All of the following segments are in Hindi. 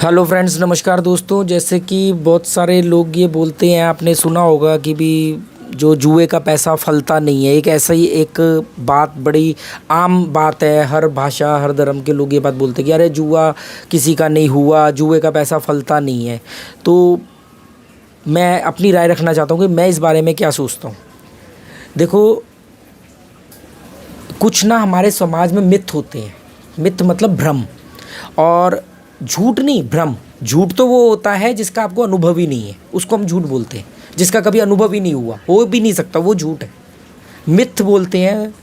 हेलो फ्रेंड्स, नमस्कार दोस्तों। जैसे कि बहुत सारे लोग ये बोलते हैं, आपने सुना होगा कि भी जो जुए का पैसा फलता नहीं है। एक ऐसा ही एक बात बड़ी आम बात है, हर भाषा हर धर्म के लोग ये बात बोलते हैं कि अरे जुआ किसी का नहीं हुआ, जुए का पैसा फलता नहीं है। तो मैं अपनी राय रखना चाहता हूँ कि मैं इस बारे में क्या सोचता हूँ। देखो, कुछ ना हमारे समाज में मिथ होते हैं। मिथ मतलब भ्रम, और झूठ नहीं, भ्रम। झूठ तो वो होता है जिसका आपको अनुभव ही नहीं है, उसको हम झूठ बोलते हैं। जिसका कभी अनुभव ही नहीं हुआ, हो भी नहीं सकता, वो झूठ है। मिथ बोलते हैं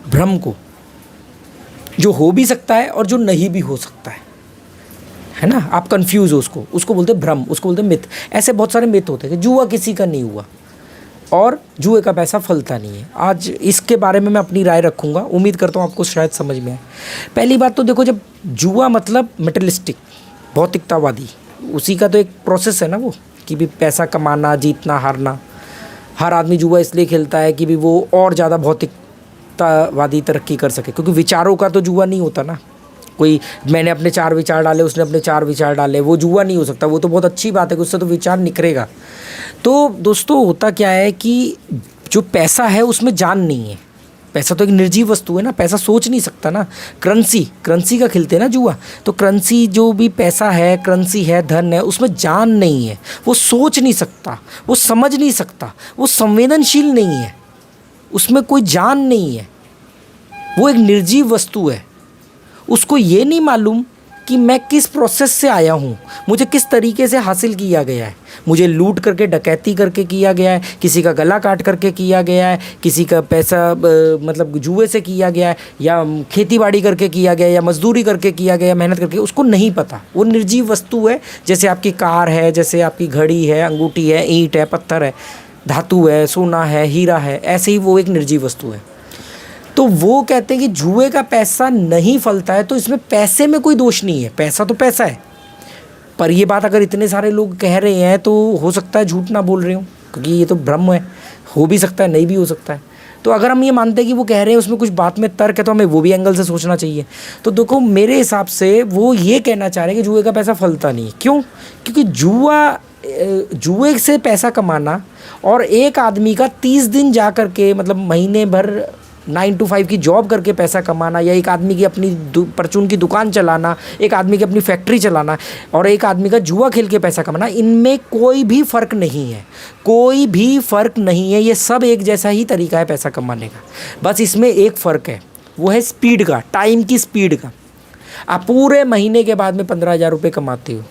भ्रम को, जो हो भी सकता है और जो नहीं भी हो सकता है ना। आप कंफ्यूज हो, उसको बोलते हैं भ्रम, उसको बोलते हैं मिथ। ऐसे बहुत सारे मिथ होते हैं कि जुआ किसी का नहीं हुआ और जुए का पैसा फलता नहीं है। आज इसके बारे में मैं अपनी राय रखूँगा, उम्मीद करता हूँ आपको शायद समझ में आए। पहली बात तो देखो, जब जुआ मतलब मटेरियलिस्टिक, भौतिकतावादी, उसी का तो एक प्रोसेस है ना वो, कि भी पैसा कमाना, जीतना, हारना। हर आदमी जुआ इसलिए खेलता है कि भी वो और ज़्यादा भौतिकतावादी तरक्की कर सके, क्योंकि विचारों का तो जुआ नहीं होता ना। कोई मैंने अपने 4 विचार डाले, उसने अपने 4 विचार डाले, वो जुआ नहीं हो सकता। वो तो बहुत अच्छी बात है कि उससे तो विचार निखरेगा। तो दोस्तों, होता क्या है कि जो पैसा है उसमें जान नहीं है। पैसा तो एक निर्जीव वस्तु है ना, पैसा सोच नहीं सकता ना। करेंसी का खेलते हैं ना जुआ, तो करेंसी जो भी पैसा है, करेंसी है, धन है, उसमें जान नहीं है। वो सोच नहीं सकता, वो समझ नहीं सकता, वो संवेदनशील नहीं है, उसमें कोई जान नहीं है। वो एक निर्जीव वस्तु है। उसको ये नहीं मालूम कि मैं किस प्रोसेस से आया हूँ, मुझे किस तरीके से हासिल किया गया है। मुझे लूट करके, डकैती करके किया गया है, किसी का गला काट करके किया गया है, किसी का पैसा मतलब जुए से किया गया है, या खेती बाड़ी करके किया गया है, या मजदूरी करके किया गया, मेहनत करके। उसको नहीं पता। वो निर्जीव वस्तु है। जैसे आपकी कार है, जैसे आपकी घड़ी है, अंगूठी है, ईंट है, पत्थर है, धातु है, सोना है, हीरा है, ऐसे ही वो एक निर्जीव वस्तु है। तो वो कहते हैं कि जुए का पैसा नहीं फलता है, तो इसमें पैसे में कोई दोष नहीं है। पैसा तो पैसा है। पर ये बात अगर इतने सारे लोग कह रहे हैं, तो हो सकता है झूठ ना बोल रहे हो, क्योंकि ये तो भ्रम है। हो भी सकता है, नहीं भी हो सकता है। तो अगर हम ये मानते हैं कि वो कह रहे हैं उसमें कुछ बात में तर्क है, तो हमें वो भी एंगल से सोचना चाहिए। तो देखो, मेरे हिसाब से वो ये कहना चाह रहे हैं कि जुए का पैसा फलता नहीं। क्यों? क्योंकि जुए से पैसा कमाना और एक आदमी का 30 दिन जा कर के, मतलब महीने भर 9 to 5 की जॉब करके पैसा कमाना, या एक आदमी की अपनी परचून की दुकान चलाना, एक आदमी की अपनी फैक्ट्री चलाना, और एक आदमी का जुआ खेल के पैसा कमाना, इनमें कोई भी फ़र्क नहीं है। कोई भी फ़र्क नहीं है। ये सब एक जैसा ही तरीका है पैसा कमाने का। बस इसमें एक फ़र्क है, वो है स्पीड का, टाइम की स्पीड का। आप पूरे महीने के बाद में 15,000 रुपये कमाते हो,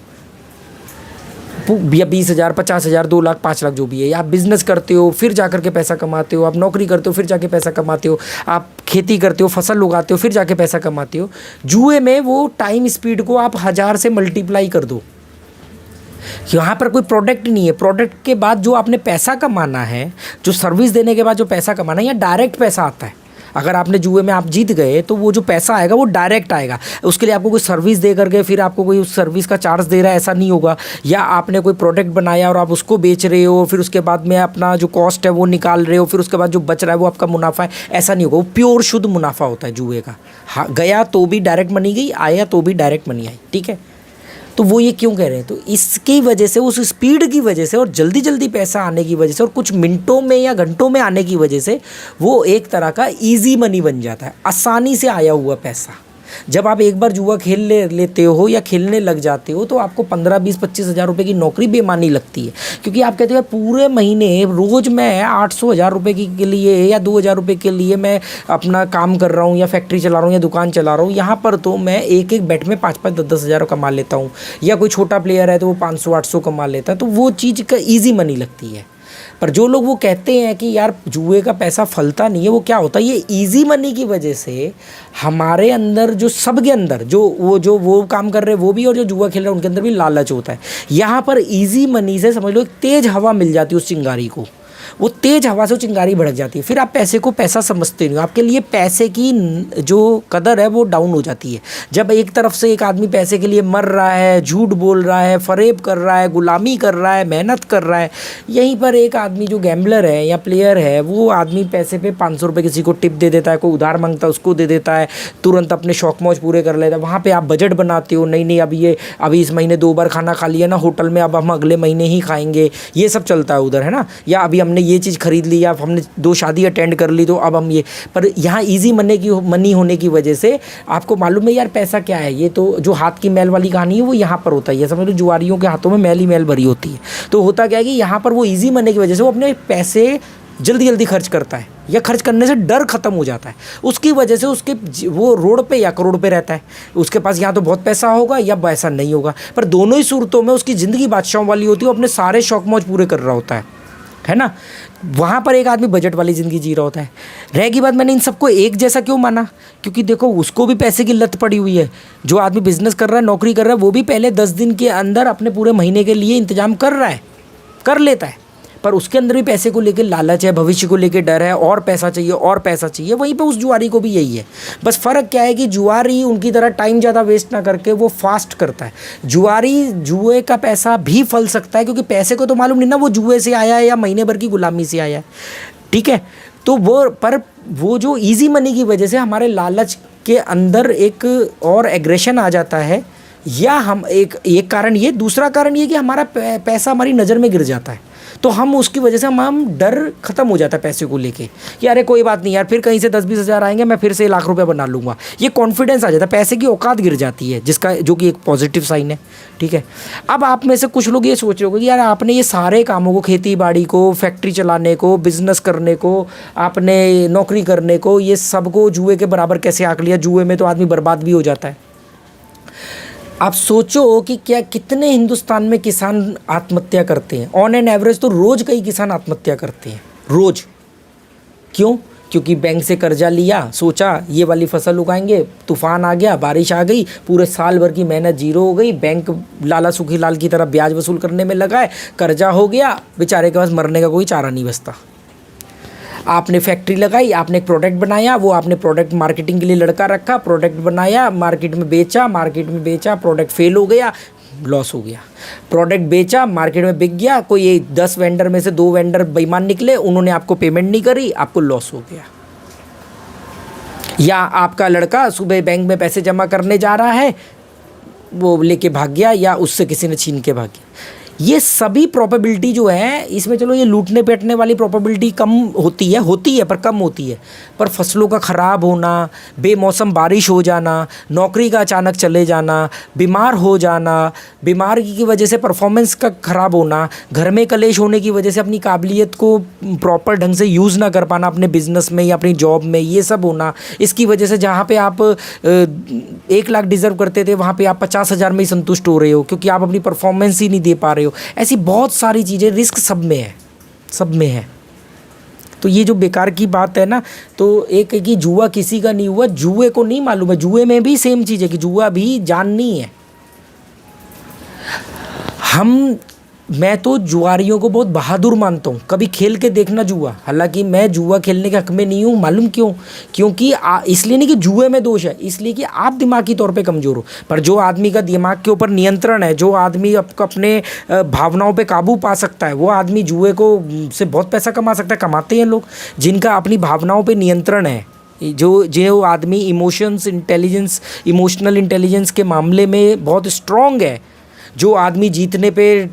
या 20,000, 50,000, 2 लाख, 5 लाख, जो भी है। या आप बिज़नेस करते हो, फिर जा कर के पैसा कमाते हो। आप नौकरी करते हो, फिर जाके पैसा कमाते हो। आप खेती करते हो, फसल उगाते हो, फिर जाके पैसा कमाते हो। जुए में वो टाइम स्पीड को आप 1000 से मल्टीप्लाई कर दो। यहाँ पर कोई प्रोडक्ट नहीं है। प्रोडक्ट के बाद जो आपने पैसा कमाना है, जो सर्विस देने के बाद जो पैसा कमाना है, या डायरेक्ट पैसा आता है। अगर आपने जुए में आप जीत गए, तो वो जो पैसा आएगा वो डायरेक्ट आएगा। उसके लिए आपको कोई सर्विस दे करके फिर आपको कोई उस सर्विस का चार्ज दे रहा है, ऐसा नहीं होगा। या आपने कोई प्रोडक्ट बनाया और आप उसको बेच रहे हो, फिर उसके बाद में अपना जो कॉस्ट है वो निकाल रहे हो, फिर उसके बाद जो बच रहा है वो आपका मुनाफा है, ऐसा नहीं होगा। वो प्योर शुद्ध मुनाफा होता है जुए का। हाँ, गया तो भी डायरेक्ट मनी गई, आया तो भी डायरेक्ट मनी आई। ठीक है। तो वो ये क्यों कह रहे हैं? तो इसकी वजह से, उस स्पीड की वजह से, और जल्दी जल्दी पैसा आने की वजह से, और कुछ मिनटों में या घंटों में आने की वजह से, वो एक तरह का इजी मनी बन जाता है, आसानी से आया हुआ पैसा। जब आप एक बार जुआ खेल लेते हो या खेलने लग जाते हो, तो आपको 15, 20, 25 हज़ार रुपये की नौकरी बेमानी लगती है। क्योंकि आप कहते हो पूरे महीने रोज़ मैं 800 हज़ार रुपये के लिए या 2,000 रुपये के लिए मैं अपना काम कर रहा हूँ, या फैक्ट्री चला रहा हूँ, या दुकान चला रहा हूँ। यहाँ पर तो मैं एक एक बेट में 5-5, 10-10 हज़ार कमा लेता हूँ। या कोई छोटा प्लेयर है तो वो 500-800 कमा लेता है। तो वो चीज़ का ईजी मनी लगती है। पर जो लोग वो कहते हैं कि यार जुए का पैसा फलता नहीं है, वो क्या होता है? ये इजी मनी की वजह से हमारे अंदर, जो सबके अंदर, जो वो काम कर रहे हैं वो भी, और जो जुआ खेल रहे हैं उनके अंदर भी लालच होता है। यहाँ पर इजी मनी से समझ लो एक तेज़ हवा मिल जाती है उस चिंगारी को। वो तेज़ हवा से चिंगारी भड़क जाती है, फिर आप पैसे को पैसा समझते नहीं हो, आपके लिए पैसे की जो कदर है वो डाउन हो जाती है। जब एक तरफ से एक आदमी पैसे के लिए मर रहा है, झूठ बोल रहा है, फरेब कर रहा है, गुलामी कर रहा है, मेहनत कर रहा है, यहीं पर एक आदमी जो गैम्बलर है या प्लेयर है, वो आदमी पैसे पे 500 रुपये किसी को टिप दे देता है, कोई उधार मांगता है उसको दे देता है, तुरंत अपने शौक मौज पूरे कर लेता है। वहाँ पे आप बजट बनाते हो, नहीं नहीं अभी इस महीने 2 बार खाना खा लिया ना होटल में, अब हम अगले महीने ही खाएंगे, ये सब चलता है उधर, है ना। या अभी हमने ये चीज़ खरीद ली, या हमने 2 शादी अटेंड कर ली तो अब हम ये, पर यहाँ ईजी मनी होने की वजह से आपको मालूम है यार पैसा क्या है, ये तो जो हाथ की मैल वाली कहानी है वो यहाँ पर होता है। समझ लो जुआरियों के हाथों में मैल ही मैल भरी होती है। तो होता क्या है कि यहाँ पर वो ईजी मनी की वजह से वो अपने पैसे जल्दी जल्दी खर्च करता है, या खर्च करने से डर ख़त्म हो जाता है। उसकी वजह से उसके वो रोड पे या करोड़ पे रहता है, उसके पास या तो बहुत पैसा होगा या पैसा नहीं होगा, पर दोनों ही सूरतों में उसकी ज़िंदगी बादशाहों वाली होती है, वो अपने सारे शौक मौज पूरे कर रहा होता है ना। वहाँ पर एक आदमी बजट वाली ज़िंदगी जी रहा होता है। रहेगी बात, मैंने इन सबको एक जैसा क्यों माना, क्योंकि देखो उसको भी पैसे की लत पड़ी हुई है। जो आदमी बिजनेस कर रहा है, नौकरी कर रहा है, वो भी पहले 10 दिन के अंदर अपने पूरे महीने के लिए इंतजाम कर रहा है, कर लेता है, पर उसके अंदर भी पैसे को लेकर लालच है, भविष्य को लेकर डर है, और पैसा चाहिए और पैसा चाहिए। वहीं पे उस जुआरी को भी यही है। बस फ़र्क क्या है कि जुआरी उनकी तरह टाइम ज़्यादा वेस्ट ना करके वो फास्ट करता है। जुआरी जुए का पैसा भी फल सकता है, क्योंकि पैसे को तो मालूम नहीं ना वो जुए से आया है या महीने भर की गुलामी से आया है, ठीक है। तो वो जो ईजी मनी की वजह से हमारे लालच के अंदर एक और एग्रेशन आ जाता है, या हम एक कारण ये, दूसरा कारण ये कि हमारा पैसा हमारी नज़र में गिर जाता है, तो हम उसकी वजह से हम डर ख़त्म हो जाता है पैसे को लेके कि अरे कोई बात नहीं यार, फिर कहीं से 10-20 हज़ार आएंगे, मैं फिर से 1 लाख रुपए बना लूँगा। ये कॉन्फिडेंस आ जाता है, पैसे की औकात गिर जाती है, जो कि एक पॉजिटिव साइन है, ठीक है। अब आप में से कुछ लोग ये सोच रहे हो कि यार आपने ये सारे कामों को, खेती बाड़ी को, फैक्ट्री चलाने को, बिज़नेस करने को, आपने नौकरी करने को, ये सबको जुए के बराबर कैसे आंक लिया। जुए में तो आदमी बर्बाद भी हो जाता है। आप सोचो कि क्या कितने हिंदुस्तान में किसान आत्महत्या करते हैं। ऑन एन एवरेज तो रोज़ कई किसान आत्महत्या करते हैं, रोज़। क्यों? क्योंकि बैंक से कर्जा लिया, सोचा ये वाली फसल उगाएंगे, तूफान आ गया, बारिश आ गई, पूरे साल भर की मेहनत जीरो हो गई, बैंक लाला सुखी लाल की तरह ब्याज वसूल करने में लगा है, कर्जा हो गया, बेचारे के पास मरने का कोई चारा नहीं बचता। आपने फैक्ट्री लगाई, आपने एक प्रोडक्ट बनाया, वो आपने प्रोडक्ट मार्केटिंग के लिए लड़का रखा, प्रोडक्ट बनाया, मार्केट में बेचा, प्रोडक्ट फेल हो गया, लॉस हो गया। प्रोडक्ट बेचा, मार्केट में बिक गया, कोई 10 वेंडर में से 2 वेंडर बेईमान निकले, उन्होंने आपको पेमेंट नहीं करी, आपको लॉस हो गया। या आपका लड़का सुबह बैंक में पैसे जमा करने जा रहा है, वो लेके भाग गया, या उससे किसी ने छीन के भाग गया। ये सभी प्रोबेबिलिटी जो है इसमें, चलो ये लूटने पेटने वाली प्रोबेबिलिटी कम होती है पर कम होती है, पर फसलों का ख़राब होना, बेमौसम बारिश हो जाना, नौकरी का अचानक चले जाना, बीमार हो जाना, बीमारी की वजह से परफॉर्मेंस का ख़राब होना, घर में कलेश होने की वजह से अपनी काबिलियत को प्रॉपर ढंग से यूज़ ना कर पाना अपने बिजनेस में या अपनी जॉब में, ये सब होना। इसकी वजह से जहाँ पे आप 1 लाख डिज़र्व करते थे, वहाँ पे आप 50,000 में ही संतुष्ट हो रहे हो, क्योंकि आप अपनी परफॉर्मेंस ही नहीं दे पा रहे हो। ऐसी बहुत सारी चीज़ें, रिस्क सब में है। तो ये जो बेकार की बात है ना, तो एक है कि जुआ किसी का नहीं हुआ, जुए को नहीं मालूम है। जुए में भी सेम चीज़ है कि जुआ भी जान नहीं है। मैं तो जुआरियों को बहुत बहादुर मानता हूँ। कभी खेल के देखना जुआ, हालांकि मैं जुआ खेलने के हक में नहीं हूँ। मालूम क्यों? क्योंकि इसलिए नहीं कि जुए में दोष है, इसलिए कि आप दिमागी तौर पे कमज़ोर हो। पर जो आदमी का दिमाग के ऊपर नियंत्रण है, जो आदमी अपने भावनाओं पे काबू पा सकता है, वो आदमी जुए को से बहुत पैसा कमा सकता है। कमाते हैं लोग जिनका अपनी भावनाओं पर नियंत्रण है। जो आदमी इमोशनल इंटेलिजेंस के मामले में बहुत स्ट्रॉन्ग है, जो आदमी जीतने पे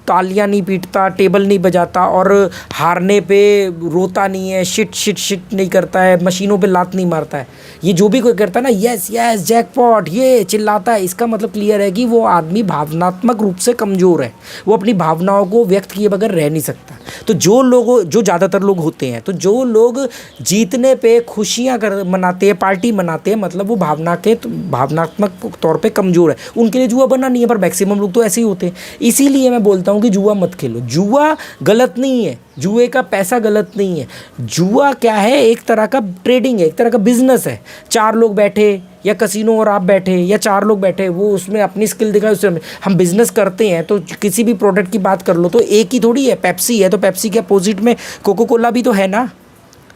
तालियां नहीं पीटता, टेबल नहीं बजाता, और हारने पे रोता नहीं है, शिट नहीं करता है, मशीनों पे लात नहीं मारता है, ये जो भी कोई करता है ना, यस जैकपॉट ये चिल्लाता है, इसका मतलब क्लियर है कि वो आदमी भावनात्मक रूप से कमज़ोर है। वो अपनी भावनाओं को व्यक्त किए बगैर रह नहीं सकता। तो जो ज़्यादातर लोग होते हैं, तो जो लोग जीतने पे खुशियाँ मनाते हैं, पार्टी मनाते हैं, मतलब वो भावनात्मक तौर पे कमज़ोर है। उनके लिए जुआ बना नहीं है, पर मैक्सिमम लोग तो ऐसे ही होते हैं। इसीलिए मैं बोलता हूँ कि जुआ मत खेलो। जुआ गलत नहीं है, जुए का पैसा गलत नहीं है। जुआ क्या है? एक तरह का ट्रेडिंग है, एक तरह का बिजनेस है। 4 लोग बैठे, या कसिनो और आप बैठे या 4 लोग बैठे, वो उसमें अपनी स्किल दिखाए, उससे हम बिजनेस करते हैं। तो किसी भी प्रोडक्ट की बात कर लो तो एक ही थोड़ी है, पेप्सी है तो पेप्सी के अपोजिट में कोको कोला भी तो है ना,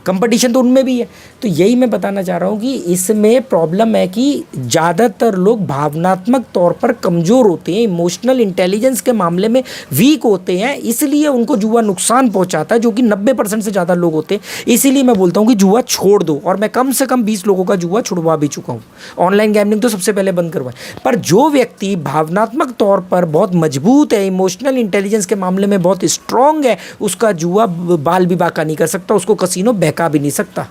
कंपटीशन तो उनमें भी है। तो यही मैं बताना चाह रहा हूँ कि इसमें प्रॉब्लम है कि ज़्यादातर लोग भावनात्मक तौर पर कमज़ोर होते हैं, इमोशनल इंटेलिजेंस के मामले में वीक होते हैं, इसलिए उनको जुआ नुकसान पहुंचाता है, जो कि 90% से ज़्यादा लोग होते हैं। इसीलिए मैं बोलता हूँ कि जुआ छोड़ दो, और मैं कम से कम 20 लोगों का जुआ छुड़वा भी चुका हूँ। ऑनलाइन गैम्बलिंग तो सबसे पहले बंद करवाए। पर जो व्यक्ति भावनात्मक तौर पर बहुत मजबूत है, इमोशनल इंटेलिजेंस के मामले में बहुत स्ट्रांग है, उसका जुआ बाल भी बाका नहीं कर सकता, उसको कसिनो बहका भी नहीं सकता।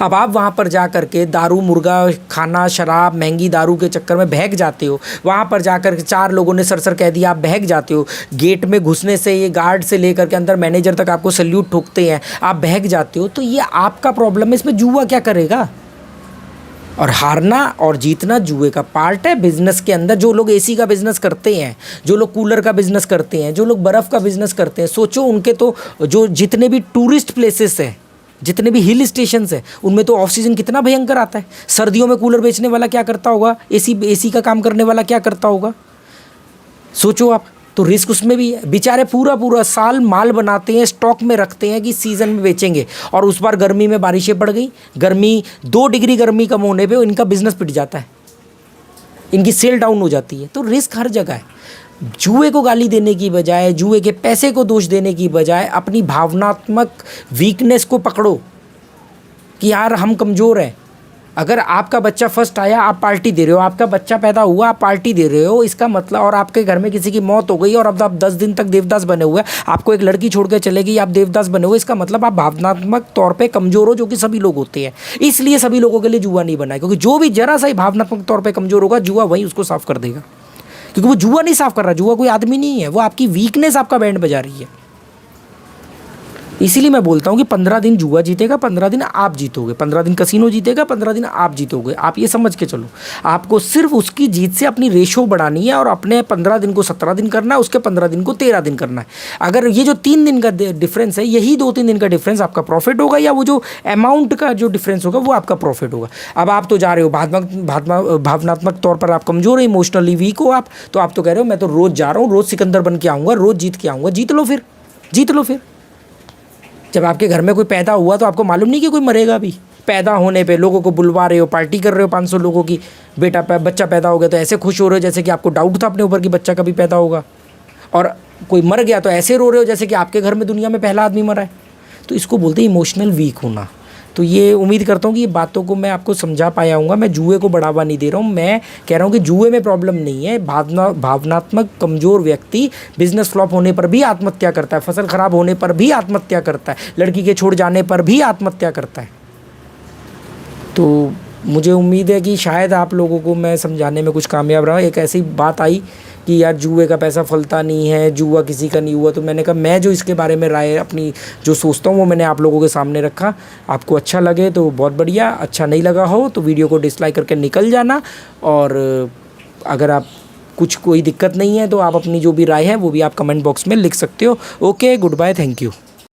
अब आप वहाँ पर जा कर के दारू मुर्गा खाना, शराब, महंगी दारू के चक्कर में बहक जाते हो। वहाँ पर जा कर के 4 लोगों ने सर कह दिया, आप बहक जाते हो। गेट में घुसने से ये गार्ड से लेकर के अंदर मैनेजर तक आपको सल्यूट ठोकते हैं, आप बहक जाते हो। तो ये आपका प्रॉब्लम है, इसमें जुआ क्या करेगा? और हारना और जीतना जुए का पार्ट है। बिजनेस के अंदर जो लोग एसी का बिजनेस करते हैं, जो लोग कूलर का बिजनेस करते हैं, जो लोग बर्फ़ का बिजनेस करते हैं, सोचो उनके तो जो जितने भी टूरिस्ट प्लेसेस हैं, जितने भी हिल स्टेशंस हैं, उनमें तो ऑफ सीजन कितना भयंकर आता है। सर्दियों में कूलर बेचने वाला क्या करता होगा, एसी का काम करने वाला क्या करता होगा, सोचो आप। तो रिस्क उसमें भी है। बेचारे पूरा साल माल बनाते हैं, स्टॉक में रखते हैं कि सीज़न में बेचेंगे, और उस बार गर्मी में बारिशें पड़ गई, 2 डिग्री गर्मी कम होने पे इनका बिजनेस पिट जाता है, इनकी सेल डाउन हो जाती है। तो रिस्क हर जगह है। जुए को गाली देने की बजाय, जुए के पैसे को दोष देने की बजाय, अपनी भावनात्मक वीकनेस को पकड़ो कि यार हम कमज़ोर हैं। अगर आपका बच्चा फर्स्ट आया, आप पार्टी दे रहे हो, आपका बच्चा पैदा हुआ, आप पार्टी दे रहे हो, इसका मतलब, और आपके घर में किसी की मौत हो गई और अब आप 10 दिन तक देवदास बने हुए, आपको एक लड़की छोड़ के चले गई, आप देवदास बने हुए, इसका मतलब आप भावनात्मक तौर पे कमज़ोर हो, जो कि सभी लोग होते हैं। इसलिए सभी लोगों के लिए जुआ नहीं बना है, क्योंकि जो भी जरा सा ही भावनात्मक तौर पर कमज़ोर होगा, जुआ वहीं उसको साफ कर देगा। क्योंकि वो जुआ नहीं साफ कर रहा, जुआ कोई आदमी नहीं है, वो आपकी वीकनेस आपका बैंड बजा रही है। इसीलिए मैं बोलता हूँ कि 15 दिन जुआ जीतेगा, 15 दिन आप जीतोगे, 15 दिन कसिनो जीतेगा, 15 दिन आप जीतोगे। आप ये समझ के चलो, आपको सिर्फ उसकी जीत से अपनी रेशो बढ़ानी है, और अपने 15 दिन को 17 दिन करना है, उसके 15 दिन को 13 दिन करना है। अगर ये जो 3 दिन का डिफरेंस है, यही 2-3 दिन का डिफरेंस आपका प्रॉफिट होगा, या वो जो अमाउंट का जो डिफरेंस होगा वो आपका प्रॉफिट होगा। अब आप तो जा रहे हो भावनात्मक तौर पर आप कमज़ोर हो, इमोशनली वीक हो आप, तो आप तो कह रहे हो मैं तो रोज़ जा रहा हूँ, रोज़ सिकंदर बन के आऊँगा, रोज़ जीत के आऊँगा। जीत लो फिर, जीत लो फिर। जब आपके घर में कोई पैदा हुआ तो आपको मालूम नहीं कि कोई मरेगा भी। पैदा होने पे लोगों को बुलवा रहे हो, पार्टी कर रहे हो 500 लोगों की, बच्चा पैदा हो गया तो ऐसे खुश हो रहे हो जैसे कि आपको डाउट था अपने ऊपर कि बच्चा कभी पैदा होगा, और कोई मर गया तो ऐसे रो रहे हो जैसे कि आपके घर में दुनिया में पहला आदमी मरा है। तो इसको बोलते हैं इमोशनल वीक होना। तो ये उम्मीद करता हूँ कि ये बातों को मैं आपको समझा पाया हूँगा। मैं जुए को बढ़ावा नहीं दे रहा हूँ, मैं कह रहा हूँ कि जुए में प्रॉब्लम नहीं है। भावनात्मक कमज़ोर व्यक्ति बिजनेस फ्लॉप होने पर भी आत्महत्या करता है, फसल ख़राब होने पर भी आत्महत्या करता है, लड़की के छोड़ जाने पर भी आत्महत्या करता है। तो मुझे उम्मीद है कि शायद आप लोगों को मैं समझाने में कुछ कामयाब रहा। एक ऐसी बात आई कि यार जुए का पैसा फलता नहीं है, जुआ किसी का नहीं हुआ, तो मैंने कहा मैं जो इसके बारे में राय अपनी जो सोचता हूँ वो मैंने आप लोगों के सामने रखा। आपको अच्छा लगे तो बहुत बढ़िया, अच्छा नहीं लगा हो तो वीडियो को डिसलाइक करके निकल जाना। और अगर आप कोई दिक्कत नहीं है तो आप अपनी जो भी राय है वो भी आप कमेंट बॉक्स में लिख सकते हो। Okay, goodbye, thank you.